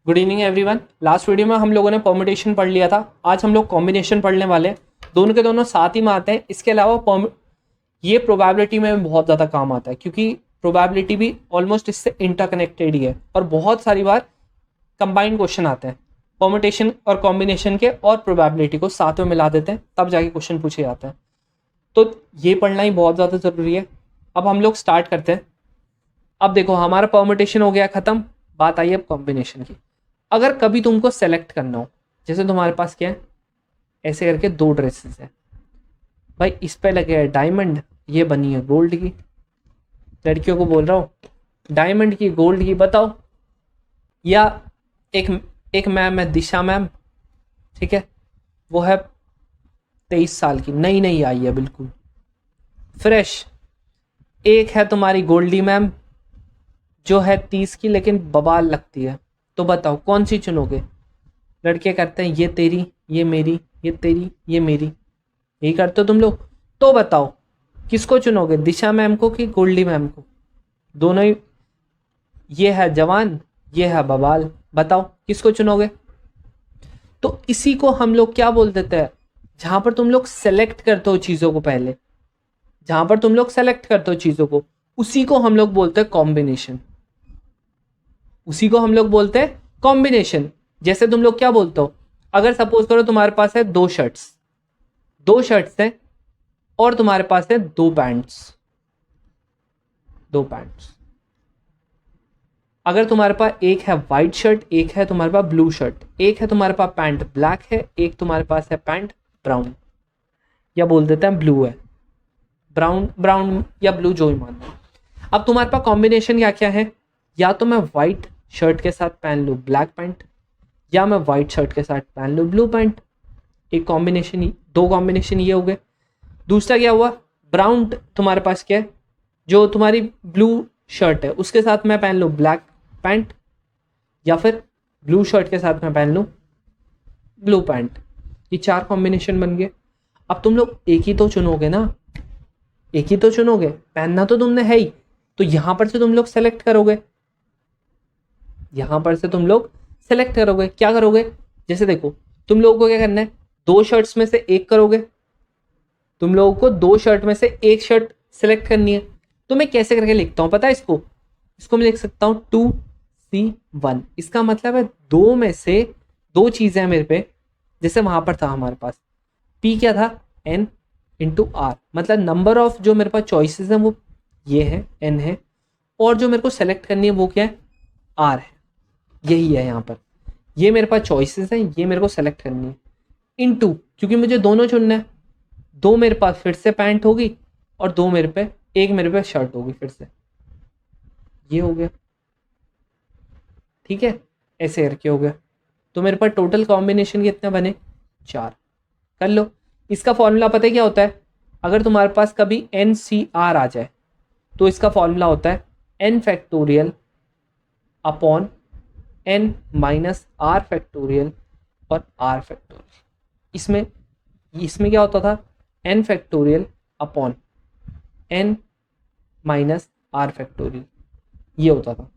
Good evening everyone. Last video में हम लोगों ने परम्यूटेशन पढ़ लिया था। आज हम लोग कॉम्बिनेशन पढ़ने वाले हैं। दोनों के दोनों साथ ही में आते हैं। इसके अलावा ये प्रोबेबिलिटी में बहुत ज़्यादा काम आता है क्योंकि प्रोबेबिलिटी भी ऑलमोस्ट इससे इंटरकनेक्टेड ही है और बहुत सारी बार कंबाइंड क्वेश्चन आते हैं। परम्यूटेशन और कॉम्बिनेशन के और प्रोबेबिलिटी को साथ में मिला देते हैं, तब जाके क्वेश्चन पूछे जाते हैं। तो ये पढ़ना ही बहुत ज़्यादा ज़रूरी है। अब हम लोग स्टार्ट करते हैं। अब देखो, हमारा परम्यूटेशन हो गया ख़त्म। बात आई अब कॉम्बिनेशन की। अगर कभी तुमको सेलेक्ट करना हो, जैसे तुम्हारे पास क्या है, ऐसे करके दो ड्रेसेस है भाई, इस पे लगे है डायमंड, ये बनी है गोल्ड की। लड़कियों को बोल रहा हूँ, डायमंड की गोल्ड की बताओ। या एक एक मैम है, दिशा मैम, ठीक है, वो है 23 साल की, नई नई आई है बिल्कुल फ्रेश। एक है तुम्हारी गोल्डी मैम जो है 30 की लेकिन बवाल लगती है। तो बताओ कौन सी चुनोगे? लड़के करते हैं ये तेरी, ये मेरी, ये तेरी, ये मेरी, यही करते हो तुम लोग। तो बताओ किसको चुनोगे, दिशा मैम को कि गोल्डी मैम को? दोनों ही, ये है जवान, ये है बवाल, बताओ किसको चुनोगे? तो इसी को हम लोग क्या बोल देते हैं, जहां पर तुम लोग सेलेक्ट करते हो चीजों को, पहले जहां पर तुम लोग सेलेक्ट करते हो चीजों को, उसी को हम लोग बोलते हैं कॉम्बिनेशन। उसी को हम लोग बोलते हैं कॉम्बिनेशन। जैसे तुम लोग क्या बोलते हो, अगर सपोज करो तुम्हारे पास है दो शर्ट्स हैं और तुम्हारे पास है दो पैंट्स। अगर तुम्हारे पास एक है वाइट शर्ट, एक है तुम्हारे पास ब्लू शर्ट, एक है तुम्हारे पास पैंट ब्लैक है, एक तुम्हारे पास है पैंट ब्राउन, या बोल देते हैं ब्लू है, ब्राउन ब्राउन या ब्लू, जो ही मान लो। अब तुम्हारे पास कॉम्बिनेशन क्या क्या है, या तो मैं व्हाइट शर्ट के साथ पहन लूँ ब्लैक पैंट, या मैं व्हाइट शर्ट के साथ पहन लूँ ब्लू पैंट। एक कॉम्बिनेशन, दो कॉम्बिनेशन ये हो गए। दूसरा क्या हुआ, ब्राउन तुम्हारे पास क्या है, जो तुम्हारी ब्लू शर्ट है उसके साथ मैं पहन लूँ ब्लैक पैंट, या फिर ब्लू शर्ट के साथ मैं पहन लूँ ब्लू पैंट। ये चार कॉम्बिनेशन बन गए। अब तुम लोग एक ही तो चुनोगे ना, एक ही तो चुनोगे, पहनना तो तुमने है ही। तो यहां पर से तुम लोग सेलेक्ट करोगे, यहां पर से तुम लोग सेलेक्ट करोगे। क्या करोगे, जैसे देखो, तुम लोगों को क्या करना है, दो शर्ट्स में से एक करोगे। तुम लोगों को दो शर्ट में से एक शर्ट सेलेक्ट करनी है। तो मैं कैसे करके लिखता हूं पता है इसको? इसको मैं लिख सकता हूं 2C1। इसका मतलब है दो में से दो चीजें हैं मेरे पे। जैसे वहां पर था हमारे पास P क्या था, N/R, मतलब नंबर ऑफ जो मेरे पास चॉइसेस हैं वो ये है, N है, और जो मेरे को सेलेक्ट करनी है वो क्या है, R है। यही है यहाँ पर, ये मेरे पास चॉइसेस हैं, ये मेरे को सेलेक्ट करनी है। इनटू, क्योंकि मुझे दोनों चुनना है, दो मेरे पास फिर से पैंट होगी और दो मेरे पे, एक मेरे पे शर्ट होगी फिर से। ये हो गया, ठीक है, ऐसे करके हो गया। तो मेरे पास टोटल कॉम्बिनेशन कितने बने, चार। कर लो। इसका फॉर्मूला पता है क्या होता है? अगर तुम्हारे पास कभी NCR आ जाए तो इसका फॉर्मूला होता है N factorial upon N - R factorial और R फैक्टोरियल। इसमें इसमें क्या होता था, N factorial upon N - R factorial, ये होता था।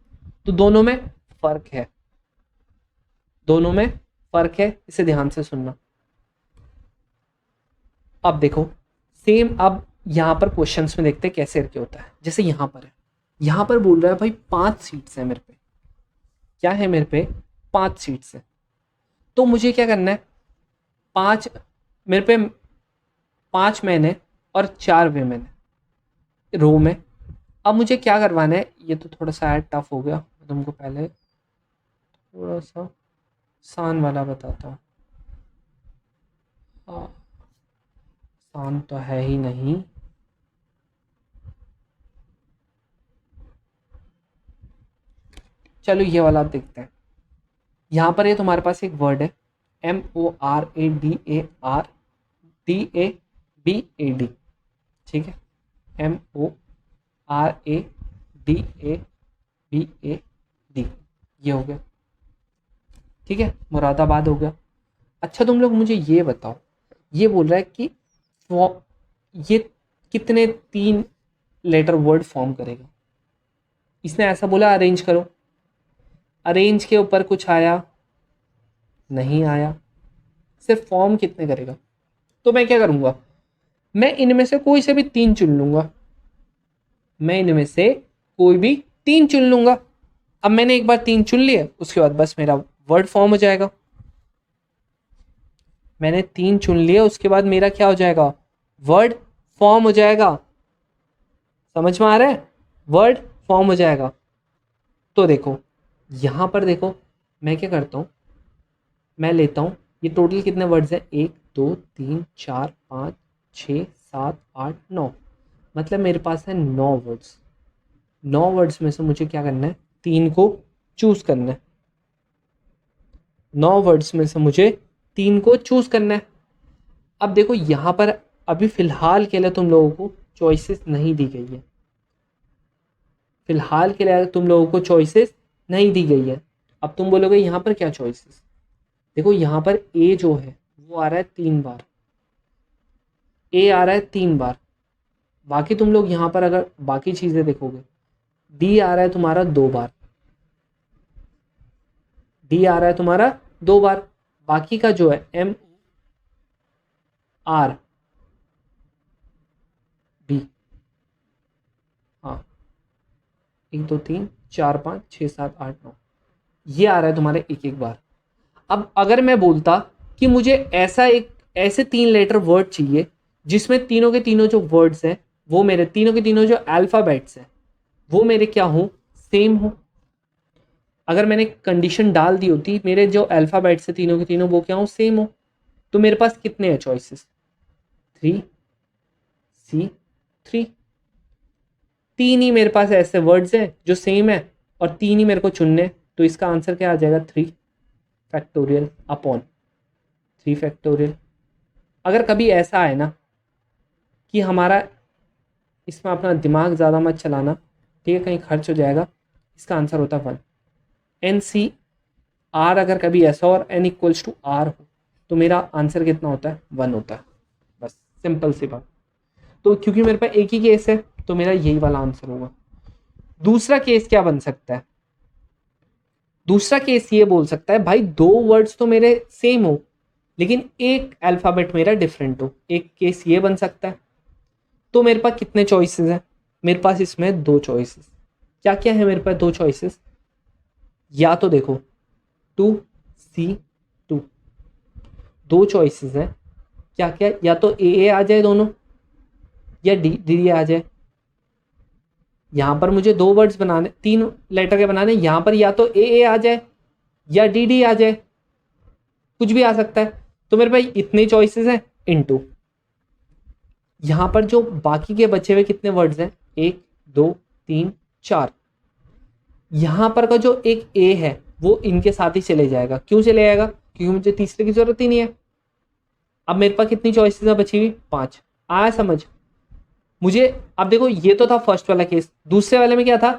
तो दोनों में फर्क है, दोनों में फर्क है, इसे ध्यान से सुनना। अब देखो सेम, अब यहां पर क्वेश्चंस में देखते हैं कैसे करके होता है। जैसे यहां पर है, यहां पर बोल रहा है भाई 5 सीट्स है मेरे पे। क्या है मेरे पे, 5 सीट्स है। तो मुझे क्या करना है, पांच मेरे पे 5 मैन है और 4 वेमेन है रो में। अब मुझे क्या करवाना है, ये तो थोड़ा सा टफ हो गया, मैं तुमको पहले थोड़ा सा आसान वाला बताता हूँ। आसान तो है ही नहीं। चलो ये वाला देखते हैं। यहाँ पर ये तुम्हारे पास एक वर्ड है, MORADARDABAD, ठीक है, MORADABAD, ये हो गया, ठीक है, मुरादाबाद हो गया। अच्छा तुम लोग मुझे ये बताओ, ये बोल रहा है कि ये कितने 3 लेटर वर्ड फॉर्म करेगा। इसने ऐसा बोला अरेंज करो, अरेंज के ऊपर कुछ आया? नहीं आया। सिर्फ फॉर्म कितने करेगा? तो मैं क्या करूँगा, मैं इनमें से कोई से भी 3 चुन लूँगा। मैं इनमें से कोई भी 3 चुन लूँगा। अब मैंने एक बार 3 चुन लिए, उसके बाद बस मेरा वर्ड फॉर्म हो जाएगा। मैंने 3 चुन लिए, उसके बाद मेरा क्या हो जाएगा, वर्ड फॉर्म हो जाएगा। समझ में आ रहा है? वर्ड फॉर्म हो जाएगा। तो देखो यहाँ पर देखो, मैं क्या करता हूँ, मैं लेता हूँ ये टोटल कितने वर्ड्स हैं, 1 2 3 4 5 6 7 8 9, मतलब मेरे पास है 9 वर्ड्स। 9 वर्ड्स में से मुझे क्या करना है, 3 को चूज करना है। 9 वर्ड्स में से मुझे 3 को चूज करना है। अब देखो यहाँ पर अभी फिलहाल के लिए तुम लोगों को चॉइसेस नहीं दी गई है। फिलहाल के लिए तुम लोगों को चॉइसेस नहीं दी गई है। अब तुम बोलोगे यहाँ पर क्या चॉइसेस, देखो यहाँ पर ए जो है वो आ रहा है 3 बार, ए आ रहा है 3 बार। बाकी तुम लोग यहाँ पर अगर बाकी चीजें देखोगे, डी आ रहा है तुम्हारा 2 बार, डी आ रहा है तुम्हारा 2 बार। बाकी का जो है एम आर बी, हाँ 1 2 3 4 5 6 7 8 9, ये आ रहा है तुम्हारे एक एक बार। अब अगर मैं बोलता कि मुझे ऐसे 3 लेटर वर्ड चाहिए जिसमें तीनों के तीनों जो वर्ड्स हैं वो मेरे तीनों के तीनों जो अल्फाबेट्स हैं वो मेरे क्या हो, सेम हो। अगर मैंने कंडीशन डाल दी होती मेरे जो अल्फाबेट्स है तीनों के तीनों वो क्या हो, सेम हो, तो मेरे पास कितने हैं चॉइसेस, 3 सी 3। 3 ही मेरे पास ऐसे वर्ड्स हैं जो सेम है और 3 ही मेरे को चुनने, तो इसका आंसर क्या आ जाएगा, 3 फैक्टोरियल अपॉन 3 फैक्टोरियल। अगर कभी ऐसा है ना कि हमारा इसमें अपना दिमाग ज़्यादा मत चलाना, ठीक है, कहीं खर्च हो जाएगा, इसका आंसर होता है 1। एन सी आर अगर कभी ऐसा और एन इक्वल्स टू आर हो तो मेरा आंसर कितना होता है, 1 होता है। बस सिंपल सी बात। तो क्योंकि मेरे पास एक ही केस है तो मेरा यही वाला आंसर होगा। दूसरा केस क्या बन सकता है, दूसरा केस ये बोल सकता है भाई 2 वर्ड्स तो मेरे सेम हो लेकिन एक अल्फाबेट मेरा डिफरेंट हो। एक केस ये बन सकता है। तो मेरे पास कितने चॉइसेस हैं, मेरे पास इसमें 2 चॉइसेस। क्या क्या है मेरे पास 2 चॉइसेस, या तो देखो 2C2, 2 चॉइसेस हैं। क्या क्या, या तो ए आ जाए दोनों या डी डी आ जाए। यहां पर मुझे 2 वर्ड्स बनाने, 3 लेटर के बनाने, यहां पर या तो ए आ जाए या डी आ जाए, कुछ भी आ सकता है। तो मेरे पास इतने चॉइसेस हैं इनटू यहां पर जो बाकी के बचे हुए कितने वर्ड्स हैं, 1 2 3 4। यहां पर का जो एक ए है वो इनके साथ ही चले जाएगा। क्यों चले जाएगा, क्योंकि मुझे तीसरे की जरूरत ही नहीं है। अब मेरे पास कितनी चॉइसेस है बची हुई, 5। आया समझ मुझे। अब देखो ये तो था फर्स्ट वाला केस। दूसरे वाले में क्या था,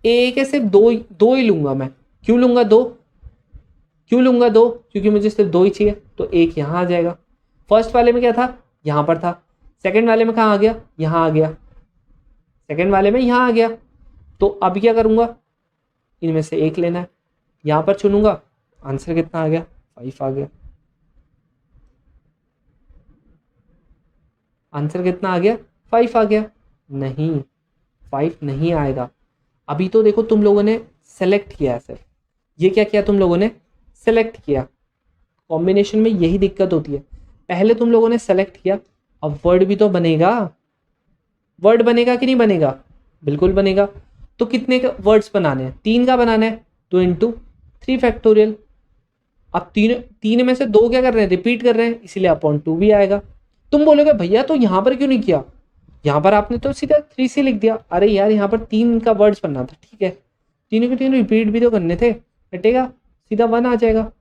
ए के सिर्फ दो ही लूंगा मैं। क्यों लूंगा 2, क्यों लूंगा 2, क्योंकि मुझे सिर्फ 2 ही चाहिए, तो एक यहां आ जाएगा। फर्स्ट वाले में क्या था, यहां पर था। सेकंड वाले में कहाँ आ गया, यहां आ गया। सेकंड वाले में यहां आ गया। तो अब क्या करूंगा, इनमें से एक लेना है, यहां पर चुनूंगा, आंसर कितना आ गया, 5 आ गया। आंसर कितना आ गया, 5 आ गया। नहीं 5 नहीं आएगा। अभी तो देखो तुम लोगों ने सेलेक्ट किया है, सिर्फ ये क्या किया तुम लोगों ने, सेलेक्ट किया। कॉम्बिनेशन में यही दिक्कत होती है, पहले तुम लोगों ने सेलेक्ट किया, अब वर्ड भी तो बनेगा। वर्ड बनेगा कि नहीं बनेगा, बिल्कुल बनेगा। तो कितने का वर्ड्स बनाने हैं, 3 का बनाना है, तो इंटू 3 फैक्टोरियल। अब तीन में से 2 क्या कर रहे हैं, रिपीट कर रहे हैं, इसीलिए अपॉन 2 भी आएगा। तुम बोलोगे भैया तो यहां पर क्यों नहीं किया, यहां पर आपने तो सीधा 3 से लिख दिया। अरे यार यहाँ पर 3 का वर्ड्स बनना था, ठीक है, तीनों के तीनों रिपीट भी तो करने थे, हटेगा, सीधा 1 आ जाएगा।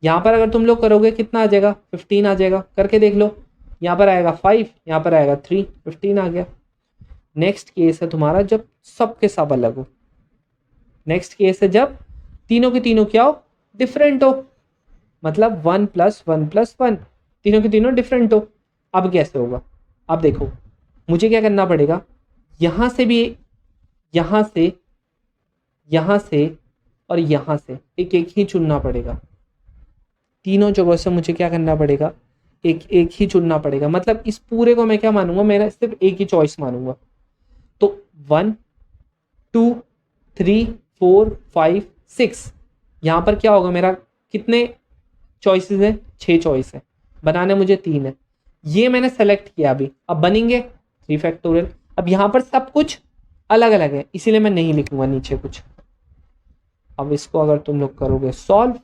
यहाँ पर अगर तुम लोग करोगे कितना आ जाएगा, 15 आ जाएगा। करके देख लो, यहाँ पर आएगा 5, यहाँ पर आएगा 3, 15 आ गया। नेक्स्ट केस है तुम्हारा जब सबके सब अलग हो। नेक्स्ट केस है जब तीनों के तीनों क्या हो, डिफरेंट हो, मतलब 1 + 1 + 1, तीनों के तीनों डिफरेंट हो। अब कैसे होगा, अब देखो मुझे क्या करना पड़ेगा, यहां से भी, यहां से और यहाँ से एक एक ही चुनना पड़ेगा। तीनों जगहों से मुझे क्या करना पड़ेगा, एक एक ही चुनना पड़ेगा। मतलब इस पूरे को मैं क्या मानूंगा, मेरा सिर्फ एक ही चॉइस मानूंगा। तो 1 2 3 4 5 6, यहाँ पर क्या होगा मेरा, कितने चॉइसेस है, 6 चॉइस है, बनाने मुझे 3 है। ये मैंने सेलेक्ट किया अभी, अब बनेंगे 3 फैक्टोरियल। अब यहाँ पर सब कुछ अलग अलग है, इसीलिए मैं नहीं लिखूंगा नीचे कुछ। अब इसको अगर तुम लोग करोगे सॉल्व,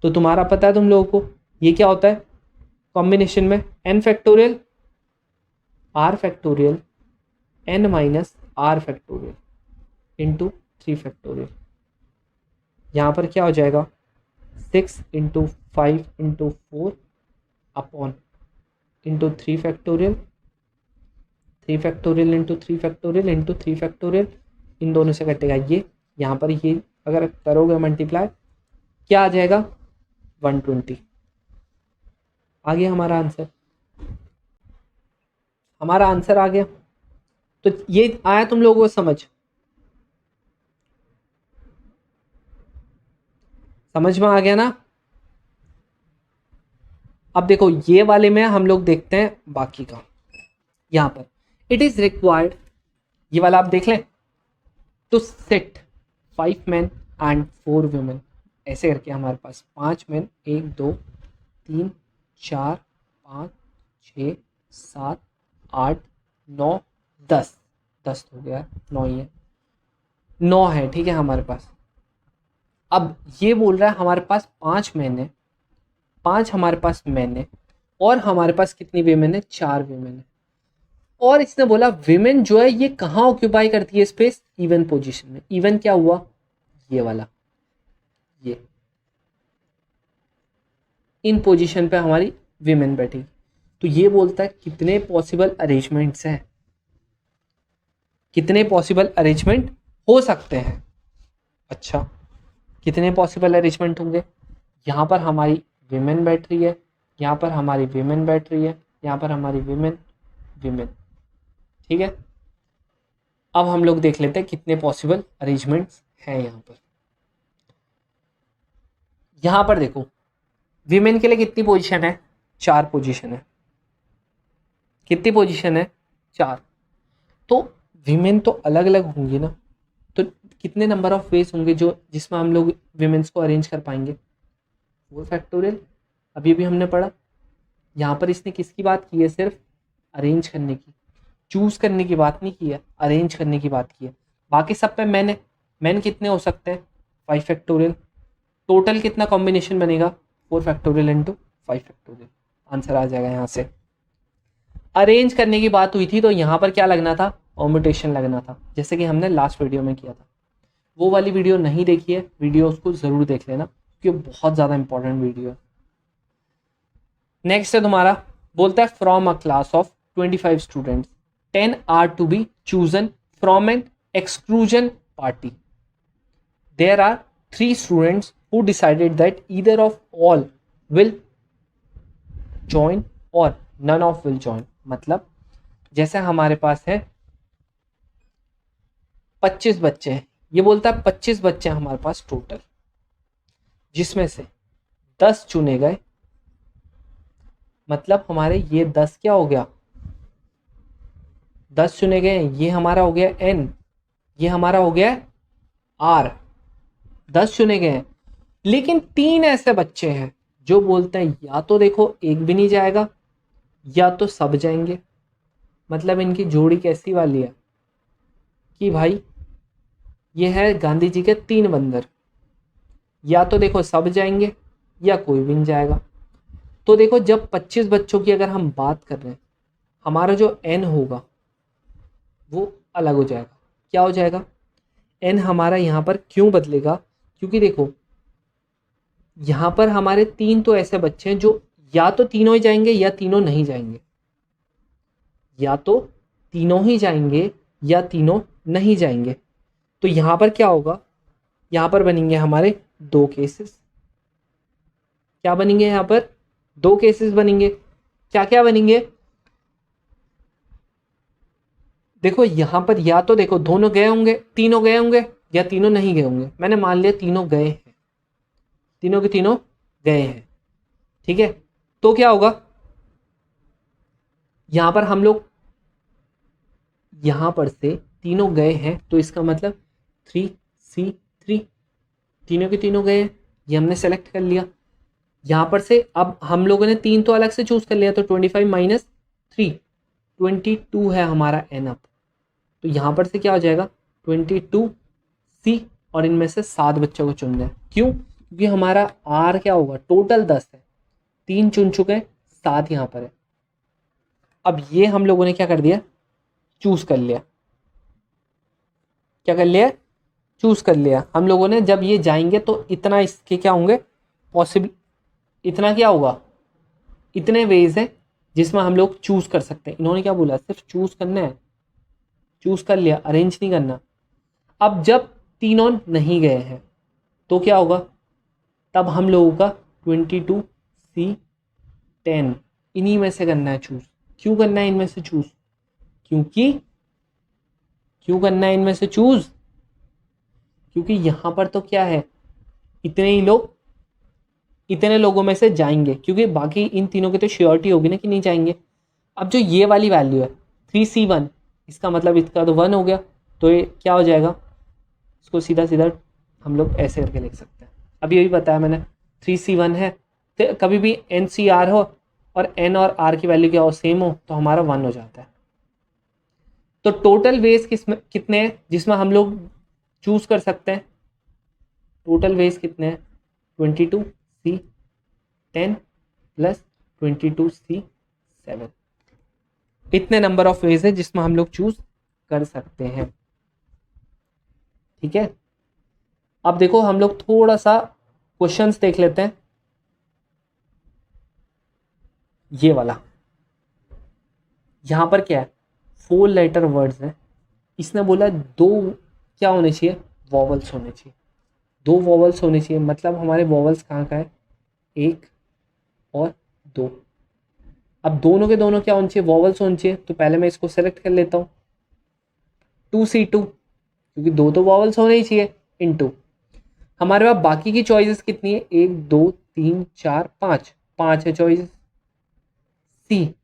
तो तुम्हारा पता है तुम लोगों को ये क्या होता है, कॉम्बिनेशन में n factorial r factorial n minus r factorial into 3 factorial. यहाँ पर क्या हो जाएगा, 6 into 5 into 4 upon into 3 factorial, 3 factorial into 3 factorial into 3 factorial, इन दोनों से कटेगा ये। यहाँ पर ये अगर करोगे मल्टीप्लाई, क्या आ जाएगा, 120। आ गया हमारा आंसर, हमारा आंसर आ गया। तो ये आया तुम लोगों को समझ में आ गया ना। अब देखो ये वाले में हम लोग देखते हैं बाकी का। यहाँ पर इट इज रिक्वायर्ड, ये वाला आप देख लें, तो सेट 5 men एंड 4 women, ऐसे करके हमारे पास 5 men, 1 2 3 4 5 6 7 8 9 10, 10 हो गया, 9 ही है, 9 है, ठीक है हमारे पास। अब ये बोल रहा है हमारे पास 5 men है, 5 हमारे पास men है, और हमारे पास कितनी women है, 4 women है। और इसने बोला विमेन जो है ये कहाँ ऑक्यूपाई करती है स्पेस, इवन पोजीशन में। इवन क्या हुआ, ये वाला, ये इन पोजीशन पे हमारी विमेन बैठी। तो ये बोलता है कितने पॉसिबल अरेंजमेंट्स हैं, कितने पॉसिबल अरेंजमेंट हो सकते हैं। अच्छा, कितने पॉसिबल अरेंजमेंट होंगे, यहाँ पर हमारी विमेन बैठ रही है, यहाँ पर हमारी विमेन बैठ रही है, यहाँ पर हमारी विमेन विमेन, ठीक है। अब हम लोग देख लेते हैं कितने पॉसिबल अरेंजमेंट्स हैं यहाँ पर। यहाँ पर देखो विमेन के लिए कितनी पोजीशन है, 4 पोजीशन है। कितनी पोजीशन है, 4। तो विमेन तो अलग अलग होंगी ना, तो कितने नंबर ऑफ वेज होंगे जो जिसमें हम लोग विमेन्स को अरेंज कर पाएंगे, 4 फैक्टोरियल। अभी भी हमने पढ़ा, यहाँ पर इसने किसकी बात की है, सिर्फ अरेंज करने की, चूज करने की बात नहीं की है, अरेंज करने की बात की है। बाकी सब पे मैन है, मैन कितने हो सकते हैं, 5 फैक्टोरियल। टोटल कितना कॉम्बिनेशन बनेगा, 4 फैक्टोरियल इंटू 5 फैक्टोरियल, आंसर आ जाएगा यहाँ से। अरेंज करने की बात हुई थी तो यहाँ पर क्या लगना था, परम्यूटेशन लगना था, जैसे कि हमने लास्ट वीडियो में किया था। वो वाली वीडियो नहीं देखी है, वीडियो उसको ज़रूर देख लेना क्योंकि बहुत ज़्यादा इंपॉर्टेंट वीडियो है। नेक्स्ट है तुम्हारा, बोलता है from a class of 25 students 10 are to be chosen from an exclusion party. There are 3 students who decided that either of all will join or none of will join. मतलब जैसे हमारे पास है 25 बच्चे हैं, ये बोलता है 25 बच्चे हमारे पास टोटल, जिसमें से 10 चुने गए। मतलब हमारे ये 10 क्या हो गया, 10 चुने गए, ये हमारा हो गया n, ये हमारा हो गया r, 10 चुने गए हैं। लेकिन 3 ऐसे बच्चे हैं जो बोलते हैं या तो देखो एक भी नहीं जाएगा या तो सब जाएंगे। मतलब इनकी जोड़ी कैसी वाली है कि भाई ये है गांधी जी के 3 बंदर, या तो देखो सब जाएंगे या कोई भी नहीं जाएगा। तो देखो जब 25 बच्चों की अगर हम बात कर रहे हैं, हमारा जो n होगा वो अलग हो जाएगा। क्या हो जाएगा, n हमारा यहाँ पर क्यों बदलेगा, क्योंकि देखो यहाँ पर हमारे 3 तो ऐसे बच्चे हैं जो या तो तीनों ही जाएंगे या तीनों नहीं जाएंगे, या तो तीनों ही जाएंगे या तीनों नहीं जाएंगे। तो यहाँ पर क्या होगा, यहाँ पर बनेंगे हमारे 2 केसेस। क्या बनेंगे, यहाँ पर 2 केसेस बनेंगे। क्या क्या बनेंगे, देखो यहाँ पर या तो देखो दोनों गए होंगे, तीनों गए होंगे, या तीनों नहीं गए होंगे, मैंने मान लिया तीनों गए हैं, तीनों के तीनों गए हैं, ठीक है। तो क्या होगा, यहां पर हम लोग यहां पर से तीनों गए हैं, तो इसका मतलब 3C3, तीनों के तीनों गए हैं, ये हमने सेलेक्ट कर लिया। यहां पर से अब हम लोगों ने तीन तो अलग से चूज कर लिया, तो 25 माइनस 3 22 है हमारा एन अप। तो यहां पर से क्या हो जाएगा 22C, और इनमें से 7 बच्चों को चुन लें। क्यों? क्योंकि हमारा आर क्या होगा, टोटल 10 है, 3 चुन चुके हैं, 7 यहाँ पर है। अब ये हम लोगों ने क्या कर दिया, चूज कर लिया। क्या कर लिया, चूज कर लिया हम लोगों ने। जब ये जाएंगे तो इतना इसके क्या होंगे पॉसिबल, इतना क्या होगा, इतने वेज हैं जिसमें हम लोग चूज कर सकते हैं। इन्होंने क्या बोला, सिर्फ चूज करना है, चूज कर लिया, अरेंज नहीं करना। अब जब तीनों नहीं गए हैं तो क्या होगा, तब हम लोगों का 22C10 इन्हीं में से करना है चूज। क्यों करना है इनमें से चूज, क्योंकि क्यों करना है इनमें से चूज, क्योंकि यहां पर तो क्या है, इतने ही लोग, इतने लोगों में से जाएंगे, क्योंकि बाकी इन तीनों की तो श्योरिटी होगी ना कि नहीं जाएंगे। अब जो ये वाली वैल्यू है 3C1, इसका मतलब इसका तो 1 हो गया, तो ये क्या हो जाएगा, इसको सीधा सीधा हम लोग ऐसे करके लिख सकते हैं। अभी यही बताया मैंने, 3C1 है, तो कभी भी NCR हो और N और R की वैल्यू क्या हो, सेम हो, तो हमारा 1 हो जाता है। तो टोटल वेज कितने हैं जिसमें हम लोग चूज कर सकते हैं, टोटल वेज कितने हैं, 22C10 प्लस 22C7, इतने नंबर ऑफ वेज है जिसमें हम लोग चूज कर सकते हैं, ठीक है। अब देखो हम लोग थोड़ा सा क्वेश्चंस देख लेते हैं। ये वाला यहां पर क्या है, 4 लेटर वर्ड्स है, इसने बोला 2 क्या होने चाहिए, वॉवल्स होने चाहिए, 2 वॉवल्स होने चाहिए। मतलब हमारे वॉवल्स कहाँ का है, 1 और 2। अब दोनों के दोनों क्या होने चाहिए, वॉवल्स होने चाहिए। तो पहले मैं इसको सेलेक्ट कर लेता हूँ 2C2, क्योंकि 2 तो वॉवल्स होने ही चाहिए, इनटू हमारे पास बाकी की चॉइसेस कितनी है, 1 2 3 4 5, 5 है चॉइस सी,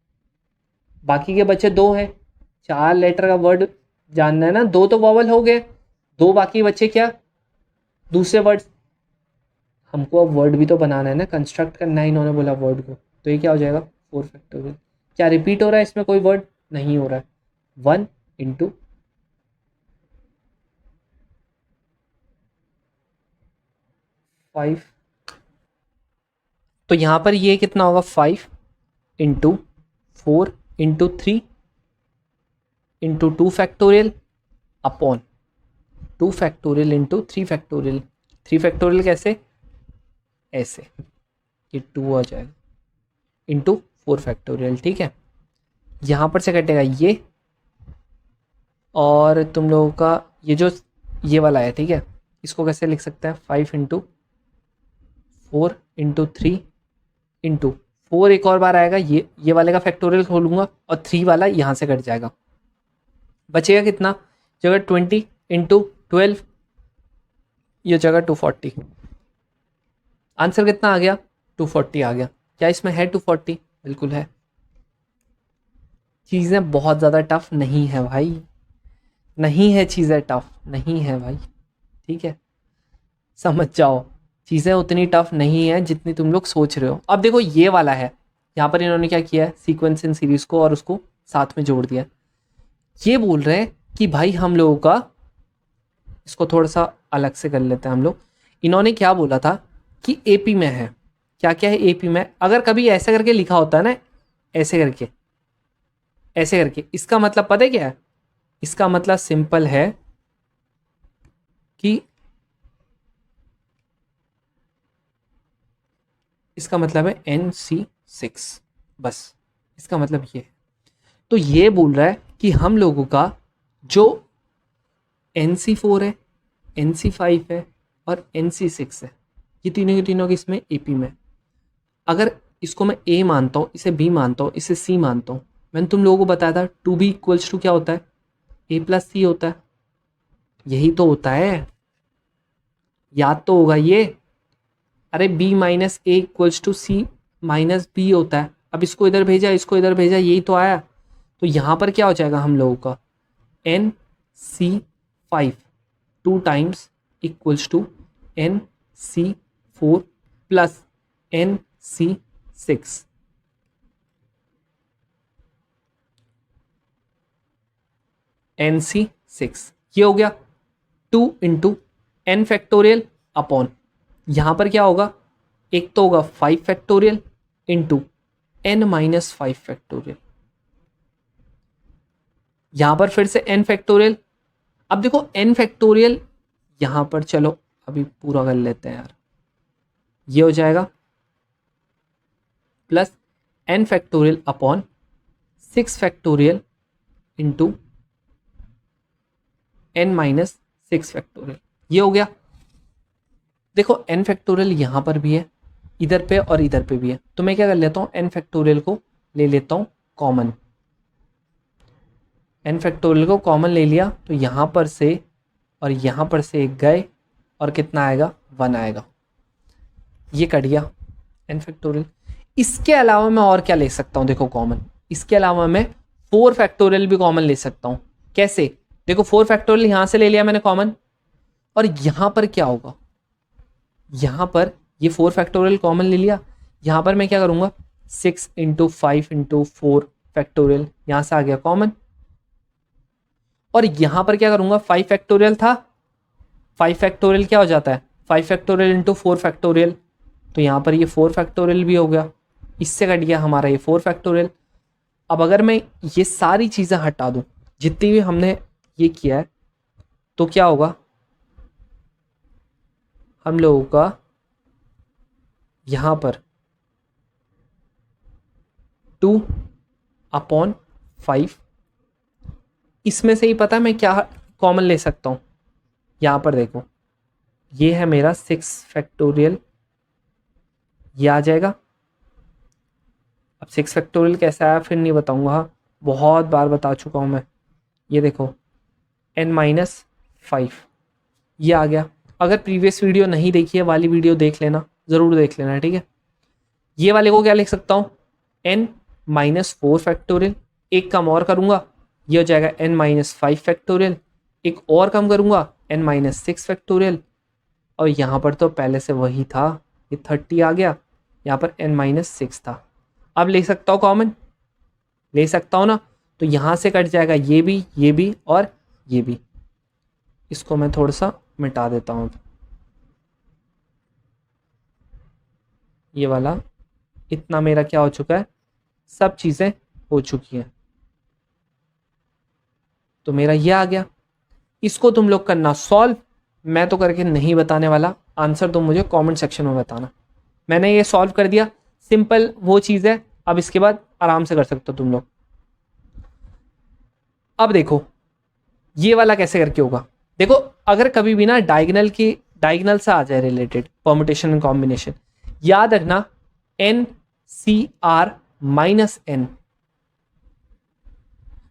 बाकी के बच्चे 2 हैं, 4 लेटर का वर्ड जानना है ना, 2 तो वॉवल हो गए, 2 बाकी बच्चे क्या, दूसरे वर्ड्स। हमको अब वर्ड भी तो बनाना है ना, कंस्ट्रक्ट करना है, इन्होंने बोला वर्ड को, तो ये क्या हो जाएगा 4 फैक्टोरियल। क्या रिपीट हो रहा है इसमें कोई वर्ड, नहीं हो रहा है, 1 इंटू 5, तो यहां पर ये कितना होगा, 5 into 4 into 3 into 2 factorial upon 2 factorial into 3 factorial. 3 factorial कैसे, ऐसे, ये 2 आ जाएगा इंटू 4 फैक्टोरियल, ठीक है। यहाँ पर से कटेगा ये, और तुम लोगों का ये जो ये वाला है, ठीक है, इसको कैसे लिख सकते हैं, 5 इंटू 4 इंटू 3 इंटू 4 एक और बार आएगा, ये वाले का फैक्टोरियल खोलूंगा और 3 वाला यहाँ से कट जाएगा, बचेगा कितना, जगह 20 इंटू 12, ये जगह 240। आंसर कितना आ गया, 240 आ गया। क्या इसमें है 240, बिल्कुल है। चीज़ें बहुत ज़्यादा टफ नहीं है भाई, नहीं है चीज़ें टफ, नहीं है भाई, ठीक है, समझ जाओ, चीज़ें उतनी टफ नहीं है जितनी तुम लोग सोच रहे हो। अब देखो ये वाला है, यहाँ पर इन्होंने क्या किया है, सीक्वेंस इन सीरीज को और उसको साथ में जोड़ दिया। ये बोल रहे हैं कि भाई हम लोगों का, इसको थोड़ा सा अलग से कर लेते हैं हम लोग। इन्होंने क्या बोला था कि एपी में है, क्या क्या है एपी में, अगर कभी ऐसे करके लिखा होता है ना, ऐसे करके, ऐसे करके, इसका मतलब पता है क्या है, इसका मतलब सिंपल है कि इसका मतलब है NC6, बस इसका मतलब ये है। तो ये बोल रहा है कि हम लोगों का जो NC4 है, NC5 है और NC6 है, ये तीनों के तीनों के इसमें एपी में, अगर इसको मैं A मानता हूँ, इसे B मानता हूँ, इसे C मानता हूँ, मैंने तुम लोगों को बताया था 2B इक्वल्स टू क्या होता है, A प्लस C होता है, यही तो होता है, याद तो होगा ये, अरे b minus A equals to C minus B होता है। अब इसको इधर भेजा, इसको इधर भेजा, यही तो आया। तो यहाँ पर क्या हो जाएगा हम लोगों का, NC5 2 times equals to NC4 plus NC6। NC6 ये हो गया 2 इंटू n फैक्टोरियल अपॉन, यहाँ पर क्या होगा, एक तो होगा 5 factorial into n minus 5 factorial, यहाँ पर फिर से n फैक्टोरियल। अब देखो n फैक्टोरियल यहाँ पर, चलो अभी पूरा कर लेते हैं यार, ये हो जाएगा plus n factorial upon 6 factorial into n minus 6 factorial, ये हो गया। देखो n फैक्टोरियल यहाँ पर भी है, इधर पे और इधर पे भी है, तो मैं क्या कर लेता हूँ, n फैक्टोरियल को ले लेता हूँ कॉमन। n फैक्टोरियल को कॉमन ले लिया तो यहाँ पर से और यहाँ पर से एक गए और कितना आएगा, 1 आएगा, ये कट गया n फैक्टोरियल। इसके अलावा मैं और क्या ले सकता हूँ, देखो कॉमन, इसके अलावा मैं 4 फैक्टोरियल भी कॉमन ले सकता हूँ। कैसे, देखो 4 फैक्टोरियल यहाँ से ले लिया मैंने कॉमन, और यहाँ पर क्या होगा, यहाँ पर ये 4 फैक्टोरियल कॉमन ले लिया, यहाँ पर मैं क्या करूँगा, 6 इंटू 5 इंटू 4 फैक्टोरियल, यहाँ से आ गया कॉमन, और यहाँ पर क्या करूँगा, 5 फैक्टोरियल था, 5 फैक्टोरियल क्या हो जाता है, 5 फैक्टोरियल इंटू 4 फैक्टोरियल, तो यहाँ पर ये 4 फैक्टोरियल भी हो गया, इससे कट गया हमारा ये 4 फैक्टोरियल। अब अगर मैं ये सारी चीज़ें हटा दूँ जितनी भी हमने ये किया है, तो क्या होगा, हम लोगों का यहाँ पर 2 अपॉन 5, इसमें से ही पता है मैं क्या कॉमन ले सकता हूँ, यहाँ पर देखो ये है मेरा 6 फैक्टोरियल, ये आ जाएगा। अब 6 फैक्टोरियल कैसे आया फिर नहीं बताऊँगा, बहुत बार बता चुका हूँ मैं। ये देखो n माइनस 5 ये आ गया। अगर प्रीवियस वीडियो नहीं देखी है वाली वीडियो देख लेना, ज़रूर देख लेना, ठीक है। ये वाले को क्या लिख सकता हूँ, n माइनस 4 फैक्टोरियल, एक कम और करूँगा ये हो जाएगा n माइनस 5 फैक्टोरियल, एक और कम करूँगा n माइनस 6 फैक्टोरियल, और यहाँ पर तो पहले से वही था, ये 30 आ गया, यहाँ पर n माइनस 6 था। अब ले सकता हूँ कॉमन, ले सकता हूँ ना, तो यहाँ से कट जाएगा ये भी और ये भी। इसको मैं थोड़ा सा मिटा देता हूँ, ये वाला इतना मेरा क्या हो चुका है, सब चीज़ें हो चुकी हैं, तो मेरा ये आ गया। इसको तुम लोग करना सॉल्व, मैं तो करके नहीं बताने वाला, आंसर तुम मुझे कमेंट सेक्शन में बताना। मैंने ये सॉल्व कर दिया, सिंपल वो चीज़ है, अब इसके बाद आराम से कर सकते हो तुम लोग। अब देखो ये वाला कैसे करके होगा, देखो अगर कभी भी ना डायगोनल से आ जाए रिलेटेड परमुटेशन एंड कॉम्बिनेशन, याद रखना NCR minus N,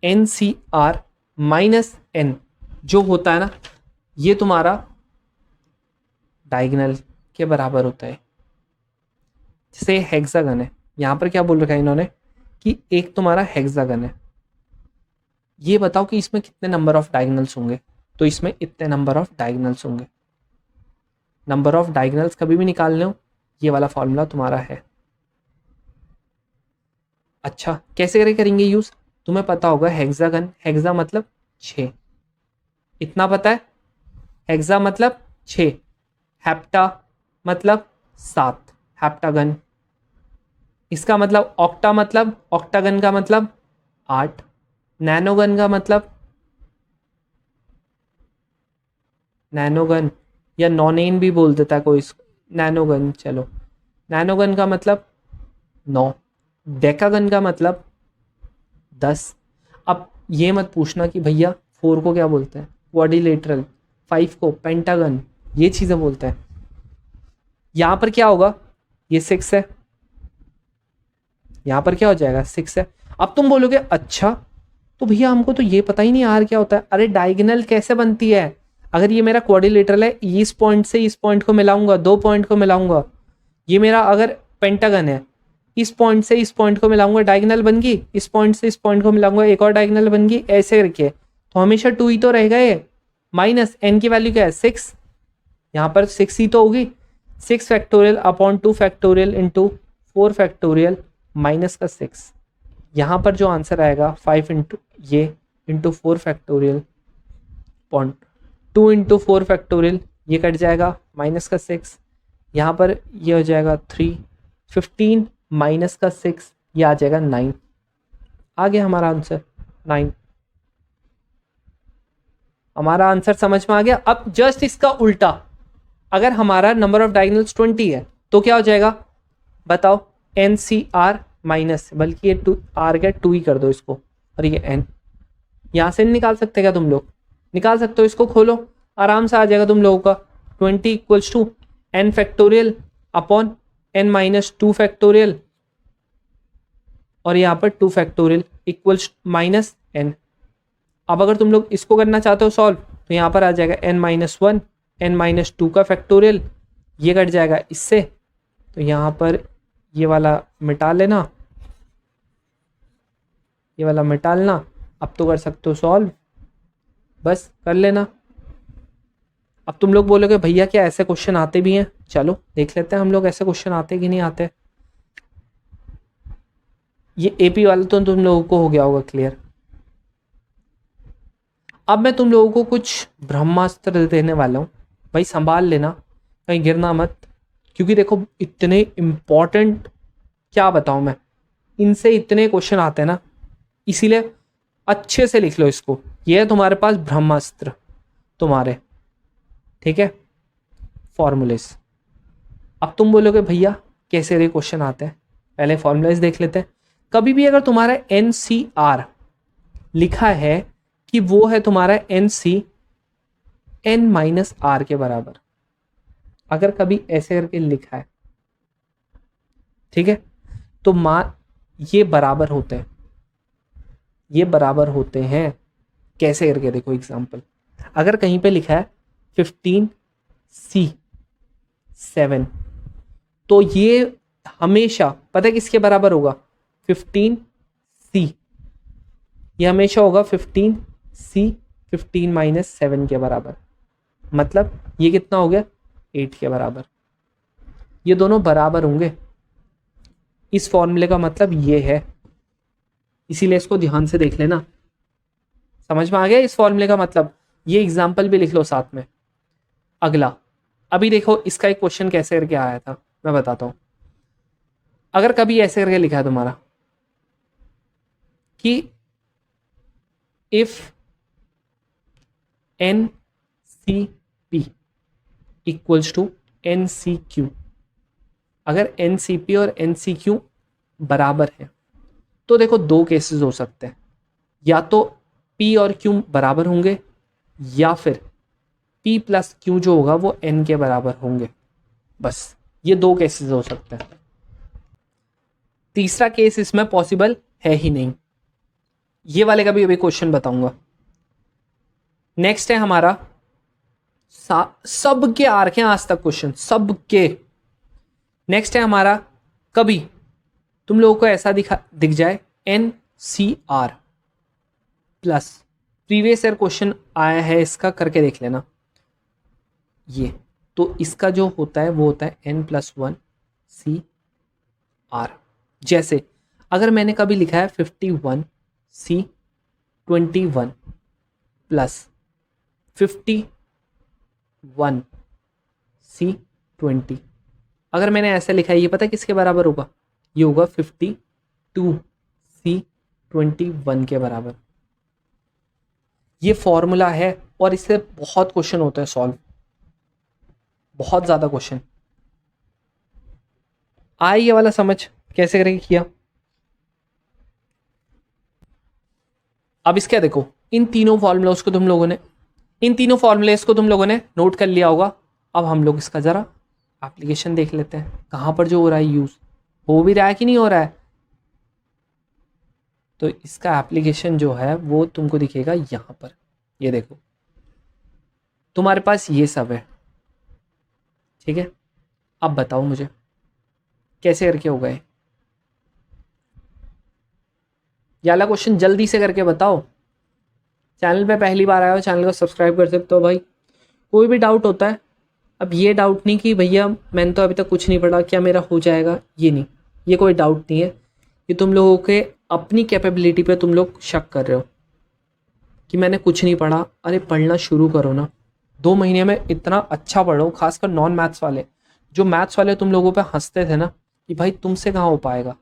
NCR minus N जो होता है ना, ये तुम्हारा डायगोनल के बराबर होता है। जैसे हेक्सागन है, यहाँ पर क्या बोल रखा है इन्होंने कि एक तुम्हारा हेक्सागन है, ये बताओ कि इसमें कितने नंबर ऑफ डायगोनल्स होंगे, तो इसमें इतने नंबर ऑफ डायगोनल्स होंगे। नंबर ऑफ डायगोनल्स कभी भी निकालने हो, ये वाला फॉर्मूला तुम्हारा है। अच्छा कैसे करेंगे यूज, तुम्हें पता होगा हेक्सागन, हेक्सा मतलब 6, इतना पता है, हेक्सा मतलब 6, हेप्टा मतलब 7, हेप्टागन। इसका मतलब ऑक्टा मतलब, ऑक्टागन का मतलब 8, नैनोगन का मतलब, नैनोगन या नॉनेन भी बोल देता है कोई, नैनोगन, चलो नैनोगन का मतलब 9, डेकागन का मतलब 10। अब ये मत पूछना कि भैया 4 को क्या बोलते हैं, क्वाड्रिलेटरल, 5 को पेंटागन, ये चीज़ें बोलते हैं। यहाँ पर क्या होगा, ये 6 है, यहाँ पर क्या हो जाएगा 6 है। अब तुम बोलोगे अच्छा तो भैया हमको तो ये पता ही नहीं यार क्या होता है, अरे डायगोनल कैसे बनती है, अगर ये मेरा क्वाड्रिलेटरल है, इस पॉइंट से इस पॉइंट को मिलाऊंगा, 2 पॉइंट को मिलाऊंगा। ये मेरा अगर पेंटागन है, इस पॉइंट से इस पॉइंट को मिलाऊंगा, डायगोनल बन गई, इस पॉइंट से इस पॉइंट को मिलाऊंगा, एक और डायगोनल बन गई, ऐसे करके। तो हमेशा 2 ही तो रहेगा ये। माइनस n की वैल्यू क्या है 6, यहाँ पर 6 ही तो होगी। 6 factorial upon 2 factorial into 4 factorial minus का 6। यहाँ पर जो आंसर आएगा 5 इंटू ये into 4 factorial upon 2 into 4 factorial, ये कट जाएगा माइनस का 6। यहाँ पर ये हो जाएगा 3, 15 माइनस का 6, ये आ जाएगा 9। आ गया हमारा आंसर 9। हमारा आंसर समझ में आ गया। अब जस्ट इसका उल्टा, अगर हमारा नंबर ऑफ डायगोनल्स 20 है तो क्या हो जाएगा बताओ, NCR माइनस, बल्कि ये 2 आर क्या 2 ही कर दो इसको, और ये n। यहाँ से नहीं निकाल सकते क्या तुम लोग? निकाल सकते हो, इसको खोलो, आराम से आ जाएगा तुम लोगों का। 20 equals to n factorial upon n minus 2 factorial, और यहाँ पर 2 फैक्टोरियल इक्वल्स माइनस n। अब अगर तुम लोग इसको करना चाहते हो सॉल्व, तो यहाँ पर आ जाएगा n माइनस 1, n माइनस 2 का फैक्टोरियल, ये कट जाएगा इससे, तो यहाँ पर ये वाला मिटा लेना, ये वाला मिटा लेना। अब तो कर सकते हो सॉल्व, बस कर लेना। अब तुम लोग बोलोगे भैया क्या ऐसे क्वेश्चन आते भी हैं? चलो देख लेते हैं हम लोग ऐसे क्वेश्चन आते कि नहीं आते। ये एपी वाला तो तुम लोगों को हो गया होगा क्लियर। अब मैं तुम लोगों को कुछ ब्रह्मास्त्र देने वाला हूँ, भाई संभाल लेना, कहीं गिरना मत, क्योंकि देखो इतने इम्पोर्टेंट, क्या बताऊँ मैं, इनसे इतने क्वेश्चन आते हैं ना, इसीलिए अच्छे से लिख लो इसको। ये है तुम्हारे पास ब्रह्मास्त्र तुम्हारे, ठीक है, फॉर्मूलेस। अब तुम बोलोगे भैया कैसे रे क्वेश्चन आते हैं, पहले फॉर्मूलेस देख लेते हैं। कभी भी अगर तुम्हारा NCR लिखा है कि वो है तुम्हारा NC n माइनस आर के बराबर, अगर कभी ऐसे करके लिखा है, ठीक है, तो ये बराबर होते हैं, ये बराबर होते हैं। कैसे करके देखो एग्जांपल, अगर कहीं पे लिखा है 15C7, तो ये हमेशा पता है किसके बराबर होगा, 15C, ये हमेशा होगा 15C 15 माइनस 7 के बराबर। मतलब ये कितना हो गया 8 के बराबर, ये दोनों बराबर होंगे। इस फॉर्मूले का मतलब ये है, इसीलिए इसको ध्यान से देख लेना। समझ में आ गया इस फॉर्मूले का मतलब? ये एग्जाम्पल भी लिख लो साथ में। अगला, अभी देखो इसका एक क्वेश्चन कैसे करके आया था, मैं बताता हूं। अगर कभी ऐसे करके लिखा है तुम्हारा कि if NCP equals to NCQ, अगर NCP और NCQ बराबर है तो देखो दो केसेस हो सकते हैं, या तो P और Q बराबर होंगे, या फिर P प्लस Q जो होगा वो N के बराबर होंगे। बस ये दो केसेस हो सकते हैं, तीसरा केस इसमें पॉसिबल है ही नहीं। ये वाले का भी अभी क्वेश्चन बताऊंगा। नेक्स्ट है हमारा सबके आ रखे हैं आज तक क्वेश्चन, सबके। नेक्स्ट है हमारा, कभी तुम लोगों को ऐसा दिख जाए NCR plus, previous year question आया है इसका, करके देख लेना। ये तो इसका जो होता है वो होता है N+1 CR। जैसे अगर मैंने कभी लिखा है 51C21 प्लस 51C20, अगर मैंने ऐसा लिखा है, ये पता है किसके बराबर होगा? ये होगा 52C21 के बराबर। ये फॉर्मूला है और इससे बहुत क्वेश्चन होते हैं सॉल्व, बहुत ज्यादा क्वेश्चन। आए ये वाला समझ कैसे करेंगे किया? अब इसका देखो, इन तीनों फॉर्मूलास को तुम लोगों ने नोट कर लिया होगा। अब हम लोग इसका जरा एप्लीकेशन देख लेते हैं, कहां पर जो हो रहा है यूज, हो भी रहा है कि नहीं हो रहा है। तो इसका एप्लीकेशन जो है वो तुमको दिखेगा यहां पर, ये देखो। तुम्हारे पास ये सब है, ठीक है। अब बताओ मुझे कैसे करके होगा ये वाला क्वेश्चन, जल्दी से करके बताओ। चैनल पे पहली बार आया हो, चैनल को सब्सक्राइब कर सकते हो भाई। कोई भी डाउट होता है, अब ये डाउट नहीं कि भैया मैंने तो अभी तक कुछ नहीं पढ़ा, क्या मेरा हो जाएगा, ये नहीं, ये कोई डाउट नहीं है। ये तुम लोगों के अपनी कैपेबिलिटी पे तुम लोग शक कर रहे हो कि मैंने कुछ नहीं पढ़ा। अरे पढ़ना शुरू करो ना, 2 महीने में इतना अच्छा पढ़ो, खासकर नॉन मैथ्स वाले। जो मैथ्स वाले तुम लोगों पे हंसते थे ना कि भाई तुमसे कहाँ हो पाएगा,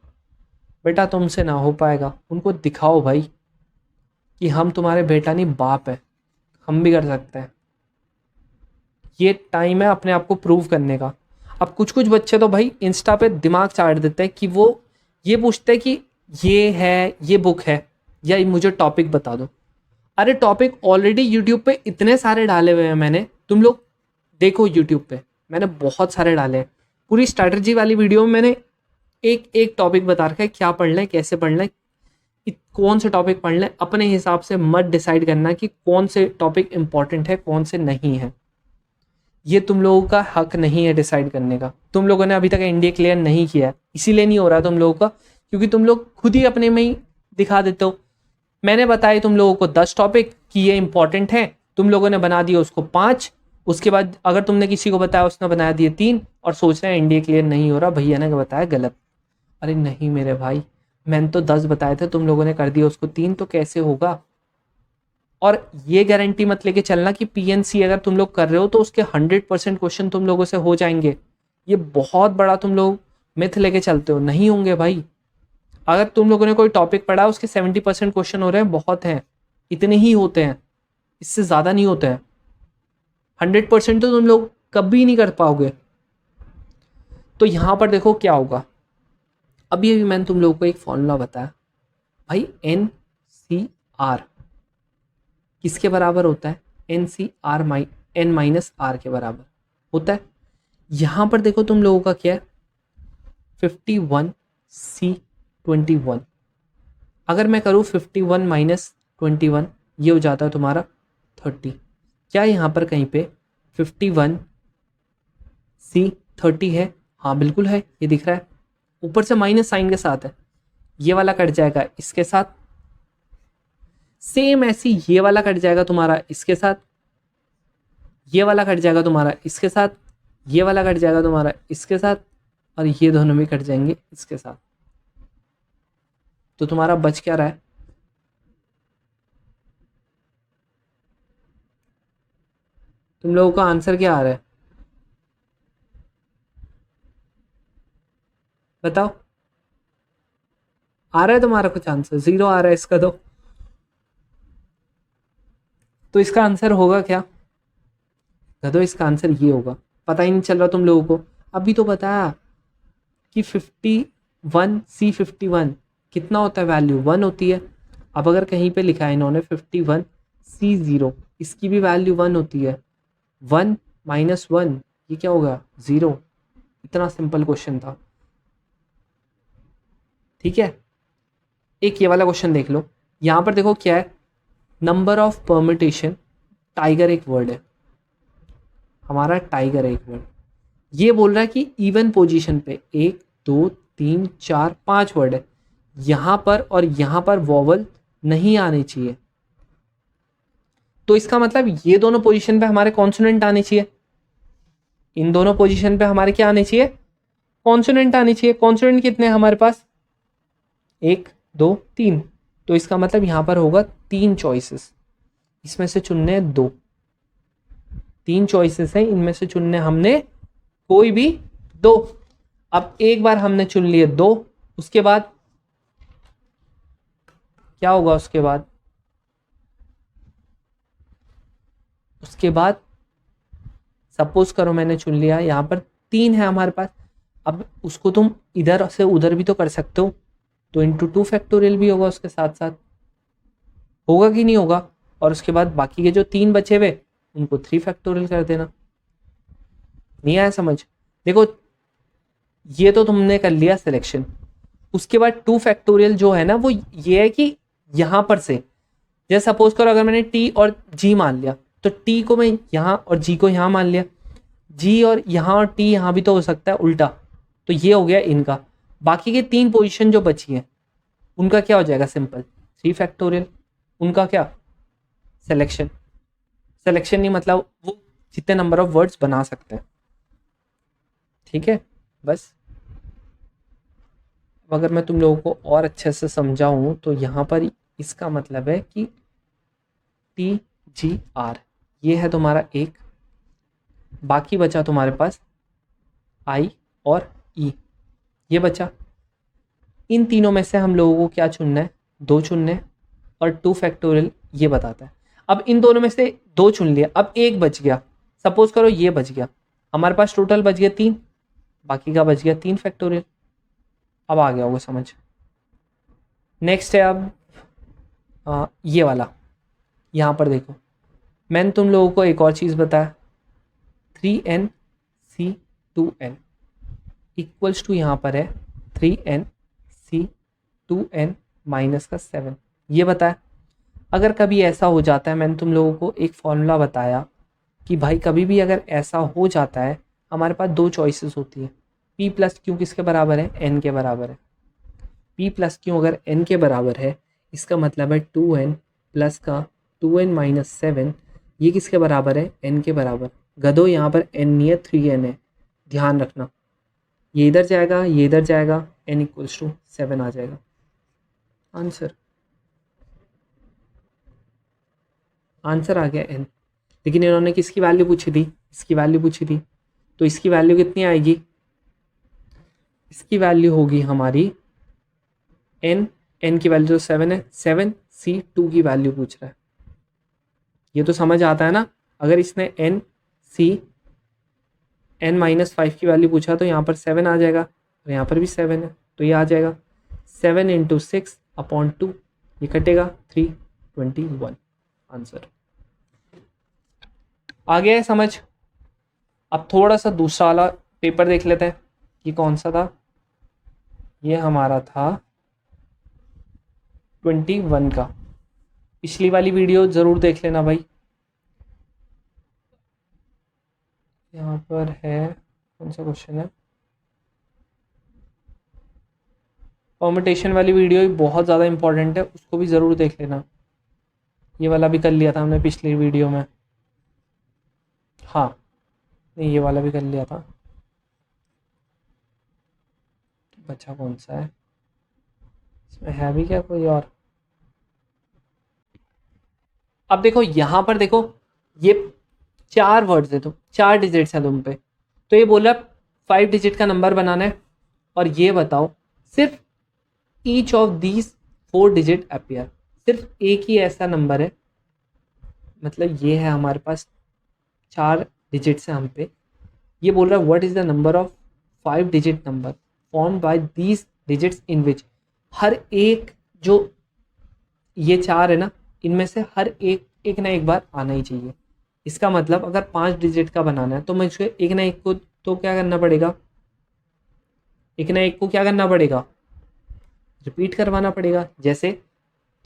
बेटा तुमसे ना हो पाएगा, उनको दिखाओ भाई कि हम तुम्हारे बेटा नहीं बाप है, हम भी कर सकते हैं। ये टाइम है अपने आप को प्रूव करने का। अब कुछ कुछ बच्चे तो भाई इंस्टा पे दिमाग चाट देते हैं कि वो ये पूछते हैं कि ये है, ये बुक है, या मुझे टॉपिक बता दो। अरे टॉपिक ऑलरेडी यूट्यूब पे इतने सारे डाले हुए हैं मैंने, तुम लोग देखो यूट्यूब पे मैंने बहुत सारे डाले हैं। पूरी स्ट्रैटेजी वाली वीडियो में मैंने एक एक टॉपिक बता रखा है, क्या पढ़ना है, कैसे पढ़ना है, कौन से टॉपिक पढ़ना है। अपने हिसाब से मत डिसाइड करना कि कौन से टॉपिक इंपॉर्टेंट है, कौन से नहीं है। ये तुम लोगों का हक नहीं है डिसाइड करने का। तुम लोगों ने अभी तक एनडीए क्लियर नहीं किया है, इसीलिए नहीं हो रहा तुम लोगों का, क्योंकि तुम लोग खुद ही अपने में ही दिखा देते हो। मैंने बताया तुम लोगों को 10 टॉपिक कि ये इंपॉर्टेंट है, तुम लोगों ने बना दिया उसको 5। उसके बाद अगर तुमने किसी को बताया उसने बना दिए 3, और सोच रहे हैं एनडीए क्लियर नहीं हो रहा, भैया ने बताया गलत। अरे नहीं मेरे भाई, मैंने तो 10 बताए थे, तुम लोगों ने कर दिया उसको 3, तो कैसे होगा। और ये गारंटी मत लेके चलना कि पीएनसी अगर तुम लोग कर रहे हो तो उसके 100% क्वेश्चन तुम लोगों से हो जाएंगे। ये बहुत बड़ा तुम लोग मिथ लेके चलते हो, नहीं होंगे भाई। अगर तुम लोगों ने कोई टॉपिक पढ़ा उसके 70% क्वेश्चन हो रहे हैं, बहुत हैं, इतने ही होते हैं, इससे ज़्यादा नहीं होते हैं। 100% तो तुम लोग कभी नहीं कर पाओगे। तो यहाँ पर देखो क्या होगा। अभी अभी मैंने तुम लोगों को एक फॉर्मूला बताया भाई, NCR किसके बराबर होता है, NCR N-R के बराबर होता है। यहाँ पर देखो तुम लोगों का क्या है, 51C21। अगर मैं करूँ 51 - 21, ये हो जाता है तुम्हारा 30। क्या यहाँ पर कहीं पे 51C30 है? हाँ बिल्कुल है, ये दिख रहा है, ऊपर से माइनस साइन के साथ है। ये वाला कट जाएगा इसके साथ, सेम ऐसी ये वाला कट जाएगा तुम्हारा इसके साथ, ये वाला कट जाएगा तुम्हारा इसके साथ, ये वाला कट जाएगा तुम्हारा इसके साथ, और ये दोनों भी कट जाएंगे इसके साथ। तो तुम्हारा बच क्या रहा है, तुम लोगों का आंसर क्या आ रहा है बताओ। आ रहा है तुम्हारा कुछ आंसर? 0 आ रहा है इसका। तो इसका आंसर होगा क्या गधो? इसका आंसर ये होगा। पता ही नहीं चल रहा तुम लोगों को? अभी तो बताया कि 51C51 कितना होता है, वैल्यू 1 होती है। अब अगर कहीं पे लिखा है इन्होंने 51C0, इसकी भी वैल्यू 1 होती है। 1 - 1 ये क्या होगा, 0। इतना सिंपल क्वेश्चन था, ठीक है। एक ये वाला क्वेश्चन देख लो, यहाँ पर देखो क्या है, नंबर ऑफ परमिटेशन। टाइगर एक वर्ड है हमारा, टाइगर एक वर्ड। ये बोल रहा है कि इवन पोजीशन पे 1 2 3 4 5 वर्ड है, यहाँ पर और यहाँ पर वॉवल नहीं आनी चाहिए। तो इसका मतलब ये दोनों पोजीशन पे हमारे कॉन्सोनेंट आने चाहिए, इन दोनों पोजीशन पे हमारे क्या आने चाहिए, कॉन्सोनेंट आने चाहिए। कॉन्सोनेंट कितने हैं हमारे पास, 1 2 3। तो इसका मतलब यहाँ पर होगा 3 चॉइसेस, इसमें से चुनने 2। 3 चॉइसेस हैं, इनमें से चुनने हमने कोई भी 2। अब एक बार हमने चुन लिए 2, उसके बाद क्या होगा, उसके बाद सपोज करो मैंने चुन लिया, यहाँ पर 3 है हमारे पास। अब उसको तुम इधर से उधर भी तो कर सकते हो, तो इंटू 2 फैक्टोरियल भी होगा उसके साथ साथ, होगा कि नहीं होगा। और उसके बाद बाकी के जो 3 बचे हुए उनको 3 फैक्टोरियल कर देना। नहीं आया समझ? देखो ये तो तुमने कर लिया सिलेक्शन। उसके बाद 2 फैक्टोरियल जो है ना, वो ये है कि यहाँ पर से, जैसे सपोज करो अगर मैंने T और G मान लिया, तो टी को मैं यहाँ और जी को यहाँ मान लिया, जी और यहाँ और टी यहाँ भी तो हो सकता है उल्टा, तो ये हो गया इनका। बाकी के 3 पोजीशन जो बची हैं उनका क्या हो जाएगा, सिंपल 3 फैक्टोरियल। उनका क्या, सिलेक्शन। सिलेक्शन नहीं मतलब वो जितने नंबर ऑफ वर्ड्स बना सकते हैं, ठीक है। बस अगर मैं तुम लोगों को और अच्छे से समझाऊं तो यहाँ पर इसका मतलब है कि टी जी आर ये है तुम्हारा एक, बाकी बचा तुम्हारे पास आई और ई, ये बचा। इन तीनों में से हम लोगों को क्या चुनना है, 2 चुनने हैं और 2 फैक्टोरियल ये बताता है। अब इन दोनों में से 2 चुन लिया, अब एक बच गया, सपोज करो ये बच गया, हमारे पास टोटल बच गया 3, बाकी का बच गया 3 फैक्टोरियल। अब आ गया होगा समझ। नेक्स्ट है अब ये वाला, यहाँ पर देखो मैंने तुम लोगों को एक और चीज़ बताया, 3NC2N इक्वल्स टू यहाँ पर है 3NC2N माइनस का 7, ये बताया। अगर कभी ऐसा हो जाता है, मैंने तुम लोगों को एक फॉर्मूला बताया कि भाई कभी भी अगर ऐसा हो जाता है, हमारे पास 2 चॉइसेस होती है, P प्लस क्यू किसके बराबर है, N के बराबर है। P प्लस क्यू अगर N के बराबर है, इसका मतलब है 2N प्लस का 2N माइनस 7, ये किसके बराबर है, N के बराबर। गधो यहाँ पर N नहीं है, 3N है, ध्यान रखना। ये इधर जाएगा, ये इधर जाएगा, N इक्वल्स टू 7 आ जाएगा आंसर। आंसर आ गया N। लेकिन इन्होंने किसकी वैल्यू पूछी थी, इसकी वैल्यू पूछी थी, तो इसकी वैल्यू कितनी आएगी, इसकी वैल्यू होगी हमारी N की वैल्यू तो 7 है, 7C2 की वैल्यू पूछ रहा है। ये तो समझ आता है ना, अगर इसने N माइनस 5 की वैल्यू पूछा तो यहाँ पर 7 आ जाएगा और यहाँ पर भी 7 है, तो ये आ जाएगा 7 इंटू 6 अपॉन 2, ये कटेगा 321 आंसर। आ गया है समझ। अब थोड़ा सा दूसरा वाला पेपर देख लेते हैं, ये कौन सा था, ये हमारा था 21 का। पिछली वाली वीडियो ज़रूर देख लेना भाई। यहाँ पर है कौन सा क्वेश्चन है, परम्यूटेशन वाली वीडियो भी बहुत ज़्यादा इंपॉर्टेंट है, उसको भी ज़रूर देख लेना। ये वाला भी कर लिया था हमने पिछली वीडियो में, हाँ नहीं ये वाला भी कर लिया था। बच्चा कौन सा है, इसमें है भी क्या कोई और। अब देखो यहाँ पर देखो, ये 4 वर्ड्स है, तो 4 डिजिट्स है तुम पे, तो ये बोला 5 डिजिट का नंबर बनाना है और ये बताओ सिर्फ each of these 4 digit appear, सिर्फ एक ही ऐसा नंबर है, मतलब ये है हमारे पास 4 डिजिट्स है हम पे, ये बोल रहा है what is the number of 5 digit number form by these digits in which, हर एक जो ये 4 है ना, इनमें से हर एक ना एक बार आना ही चाहिए। इसका मतलब अगर 5 डिजिट का बनाना है तो मुझे एक ना एक को तो क्या करना पड़ेगा, एक ना एक को क्या करना पड़ेगा, रिपीट करवाना पड़ेगा। जैसे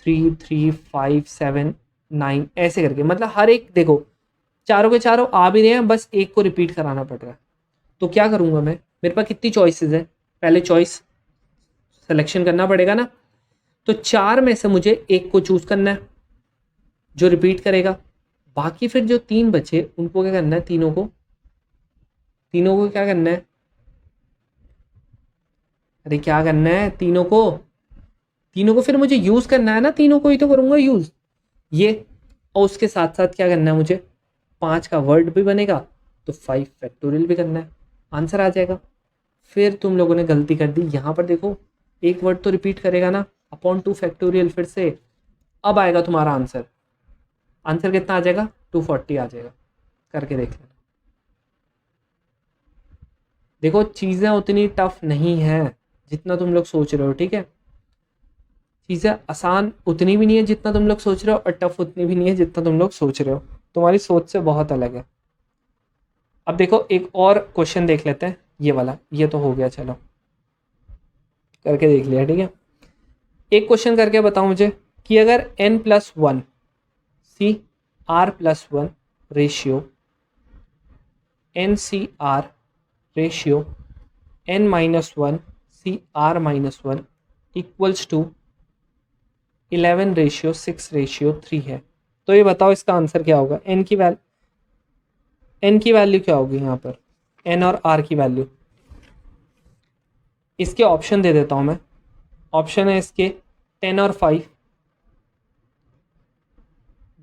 3 3 5 7 9 ऐसे करके, मतलब हर एक देखो चारों के चारों आ भी रहे हैं, बस एक को रिपीट कराना पड़ रहा है। तो क्या करूँगा मैं, मेरे पास कितनी चॉइसेस है, पहले चॉइस सिलेक्शन करना पड़ेगा ना, तो 4 में से मुझे एक को चूज करना है जो रिपीट करेगा, बाकी फिर जो 3 बचे उनको क्या करना है, तीनों को क्या करना है, अरे क्या करना है, तीनों को फिर मुझे यूज करना है ना, तीनों को ही तो करूंगा यूज ये, और उसके साथ साथ क्या करना है मुझे, 5 का वर्ड भी बनेगा तो 5 फैक्टोरियल भी करना है, आंसर आ जाएगा। फिर तुम लोगों ने गलती कर दी, यहाँ पर देखो एक वर्ड तो रिपीट करेगा ना, अपॉन 2 फैक्टोरियल फिर से, अब आएगा तुम्हारा आंसर। आंसर कितना आ जाएगा, 240 आ जाएगा, करके देख लेना। देखो चीज़ें उतनी टफ नहीं है जितना तुम लोग सोच रहे हो, ठीक है, चीज़ें आसान उतनी भी नहीं है जितना तुम लोग सोच रहे हो और टफ उतनी भी नहीं है जितना तुम लोग सोच रहे हो, तुम्हारी सोच से बहुत अलग है। अब देखो एक और क्वेश्चन देख लेते हैं, ये वाला, ये तो हो गया, चलो करके देख लिया, ठीक है। एक क्वेश्चन करके बताओ मुझे कि अगर n+1 C r+1 ratio NCR ratio N-1 CR-1 equals to 11:6:3 है। तो ये बताओ इसका आंसर क्या होगा। n की वैल्यू क्या होगी यहाँ पर, n और r की वैल्यू। इसके ऑप्शन दे देता हूँ मैं। ऑप्शन है इसके 10 और 5,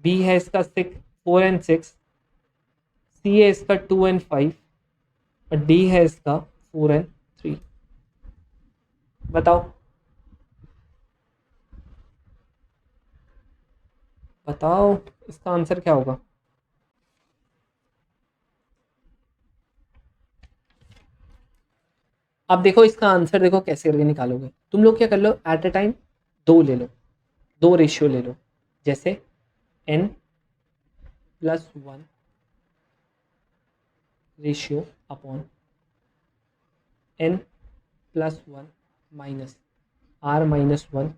B है इसका 4 and 6, C है इसका 2 and 5 और D है इसका 4 and 3। बताओ बताओ इसका आंसर क्या होगा। अब देखो इसका आंसर देखो कैसे करके निकालोगे। तुम लोग क्या कर लो, एट अ टाइम 2 ले लो, 2 रेशियो ले लो। जैसे N+1 ratio upon N+1 minus R-1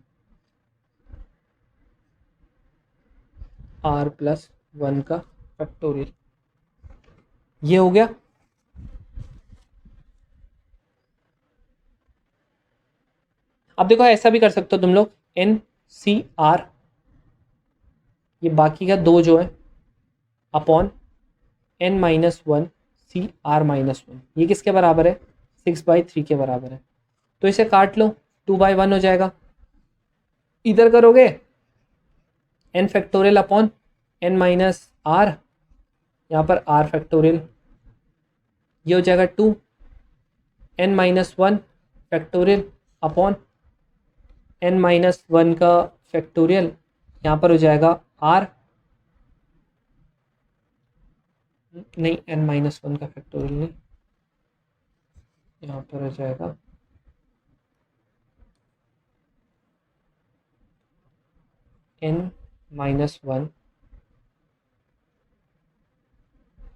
R+1 का फैक्टोरियल। ये हो गया। अब देखो ऐसा भी कर सकते हो तुम लोग, NCR ये बाकी का 2 जो है अपॉन N-1 CR-1, ये किसके बराबर है, 6/3 के बराबर है। तो इसे काट लो, 2/1 हो जाएगा। इधर करोगे n फैक्टोरियल अपॉन N-R, यहाँ पर R फैक्टोरियल, ये हो जाएगा 2 N-1 फैक्टोरियल अपॉन N-1 का फैक्टोरियल, यहाँ पर हो जाएगा R नहीं, N-1 का फैक्टोरियल नहीं, यहाँ पर हो जाएगा N-1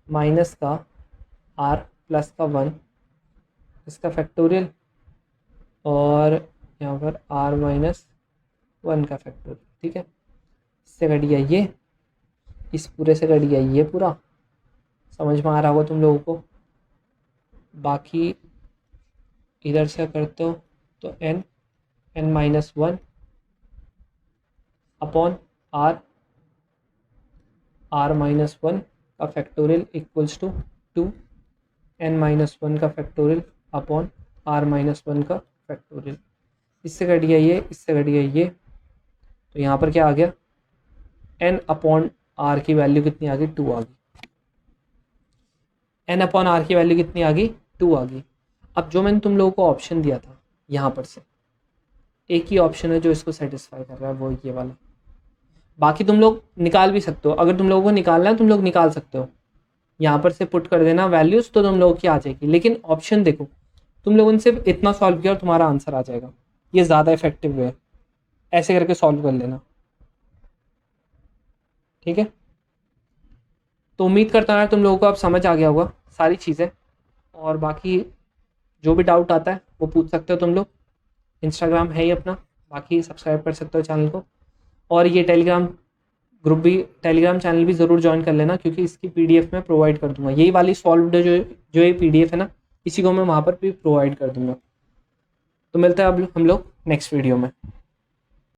माइनस का R प्लस का 1 इसका फैक्टोरियल, और यहाँ पर R-1 का फैक्टोरियल। ठीक है, इससे कट गया ये, इस पूरे से कट गया ये पूरा। समझ में आ रहा होगा तुम लोगों को। बाकी इधर से करते हो तो N-1 अपॉन R-1 का फैक्टोरियल इक्वल्स टू 2 N-1 का फैक्टोरियल अपॉन R-1 का फैक्टोरियल। इससे कट गया ये, इससे कट गया ये, तो यहाँ पर क्या आ गया, N अपॉन R की वैल्यू कितनी आ गई, 2 आ गई। N अपॉन R की वैल्यू कितनी आ गई, 2 आ गई। अब जो मैंने तुम लोगों को ऑप्शन दिया था, यहाँ पर से एक ही ऑप्शन है जो इसको सेटिस्फाई कर रहा है, वो ये वाला। बाकी तुम लोग निकाल भी सकते हो, अगर तुम लोगों को निकालना है तुम लोग निकाल सकते हो। यहाँ पर से पुट कर देना वैल्यूज़, तो तुम लोगों की आ जाएगी। लेकिन ऑप्शन देखो, तुम लोगों ने सिर्फ इतना सॉल्व किया और तुम्हारा आंसर आ जाएगा। ये ज़्यादा इफेक्टिव वे है, ऐसे करके सॉल्व कर लेना। ठीक है, तो उम्मीद करता हूँ तुम लोगों को अब समझ आ गया होगा सारी चीज़ें। और बाकी जो भी डाउट आता है वो पूछ सकते हो तुम लोग। इंस्टाग्राम है ही अपना, बाकी सब्सक्राइब कर सकते हो चैनल को। और ये टेलीग्राम ग्रुप भी, टेलीग्राम चैनल भी ज़रूर ज्वाइन कर लेना, क्योंकि इसकी पीडीएफ मैं प्रोवाइड कर दूंगा। यही वाली सॉल्व्ड जो ये पीडीएफ है ना, इसी को मैं वहाँ पर भी प्रोवाइड कर दूंगा। तो मिलते हैं अब हम लोग नेक्स्ट वीडियो में।